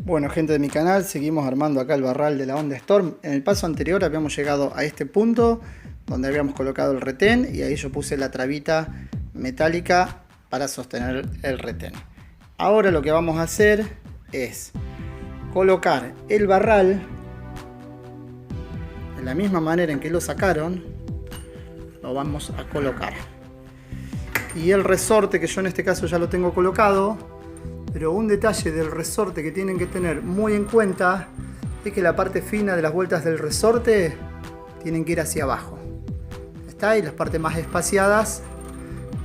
Bueno, gente de mi canal, seguimos armando acá el barral de la Honda Storm. En el paso anterior habíamos llegado a este punto donde habíamos colocado el retén y ahí yo puse la trabita metálica para sostener el retén. Ahora lo que vamos a hacer es colocar el barral de la misma manera en que lo sacaron, lo vamos a colocar. Y el resorte, que yo en este caso ya lo tengo colocado, pero un detalle del resorte que tienen que tener muy en cuenta es que la parte fina de las vueltas del resorte tienen que ir hacia abajo. ¿Está? Y las partes más espaciadas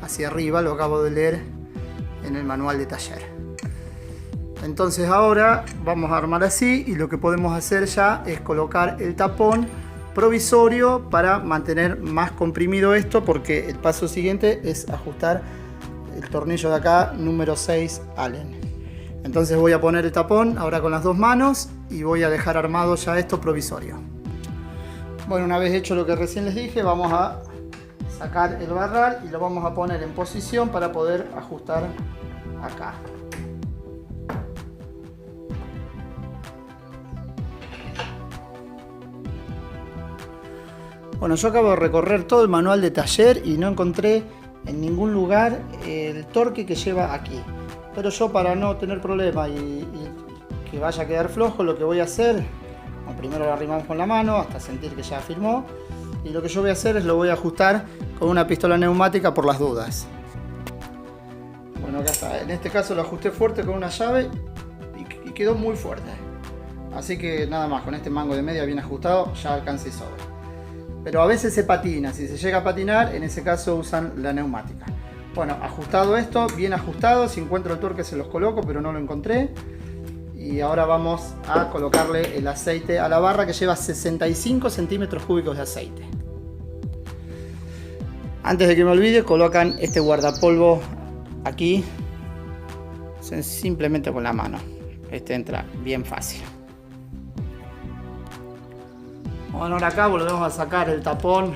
hacia arriba, lo acabo de leer en el manual de taller. Entonces ahora vamos a armar así y lo que podemos hacer ya es colocar el tapón provisorio para mantener más comprimido esto, porque el paso siguiente es ajustar el tornillo de acá número 6 Allen. Entonces voy a poner el tapón ahora con las dos manos y voy a dejar armado ya esto provisorio. Bueno, una vez hecho lo que recién les dije, vamos a sacar el barral y lo vamos a poner en posición para poder ajustar acá. Bueno, yo acabo de recorrer todo el manual de taller y no encontré en ningún lugar el torque que lleva aquí. Pero yo, para no tener problema y que vaya a quedar flojo, lo que voy a hacer, bueno, primero lo arrimamos con la mano hasta sentir que ya firmó, y lo que yo voy a hacer es lo voy a ajustar con una pistola neumática por las dudas. Bueno, acá está. En este caso lo ajusté fuerte con una llave y quedó muy fuerte. Así que nada más, con este mango de media bien ajustado ya alcanza y sobra. Pero a veces se patina, si se llega a patinar, en ese caso usan la neumática. Bueno, ajustado esto, bien ajustado, si encuentro el torque se los coloco, pero no lo encontré. Y ahora vamos a colocarle el aceite a la barra, que lleva 65 centímetros cúbicos de aceite. Antes de que me olvide, colocan este guardapolvo aquí, simplemente con la mano. Este entra bien fácil. Bueno, ahora acá volvemos a sacar el tapón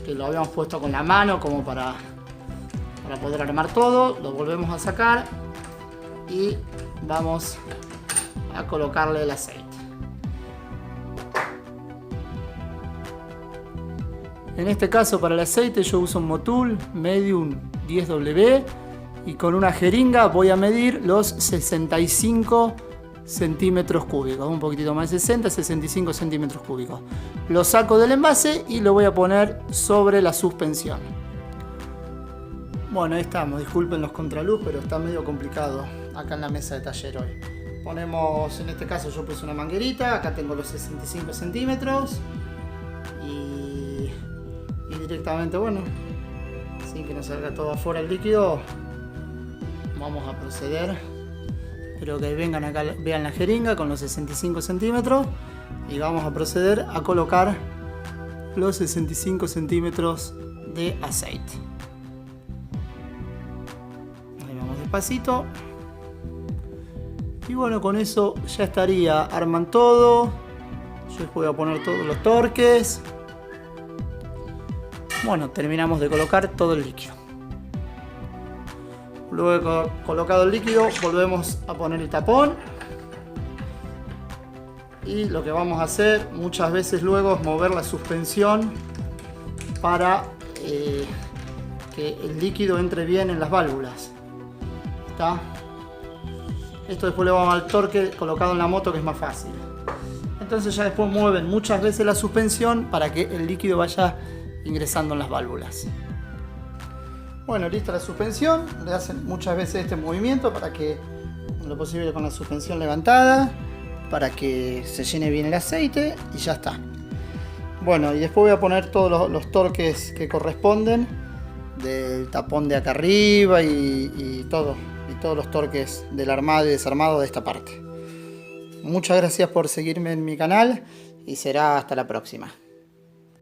que lo habíamos puesto con la mano como para poder armar todo. Lo volvemos a sacar y vamos a colocarle el aceite. En este caso, para el aceite yo uso un Motul Medium 10W y con una jeringa voy a medir los 65 centímetros cúbicos, un poquitito más de 65 centímetros cúbicos. Lo saco del envase y lo voy a poner sobre la suspensión. Bueno, ahí estamos, disculpen los contraluz, pero está medio complicado acá en la mesa de taller hoy. Ponemos, en este caso yo puse una manguerita, acá tengo los 65 centímetros y directamente, bueno, sin que nos salga todo afuera el líquido, vamos a proceder. Espero que vengan acá, vean la jeringa con los 65 centímetros y vamos a proceder a colocar los 65 centímetros de aceite. Ahí vamos despacito. Y bueno, con eso ya estaría. Arman todo. Yo les voy a poner todos los torques. Bueno, terminamos de colocar todo el líquido. Luego de colocado el líquido, volvemos a poner el tapón. Y lo que vamos a hacer muchas veces luego es mover la suspensión para que el líquido entre bien en las válvulas. ¿Está? Esto después le vamos al torque colocado en la moto, que es más fácil. Entonces ya después mueven muchas veces la suspensión para que el líquido vaya ingresando en las válvulas. Bueno, lista la suspensión. Le hacen muchas veces este movimiento para que, lo posible con la suspensión levantada, para que se llene bien el aceite y ya está. Bueno, y después voy a poner todos los torques que corresponden del tapón de acá arriba y todos los torques del armado y desarmado de esta parte. Muchas gracias por seguirme en mi canal y será hasta la próxima.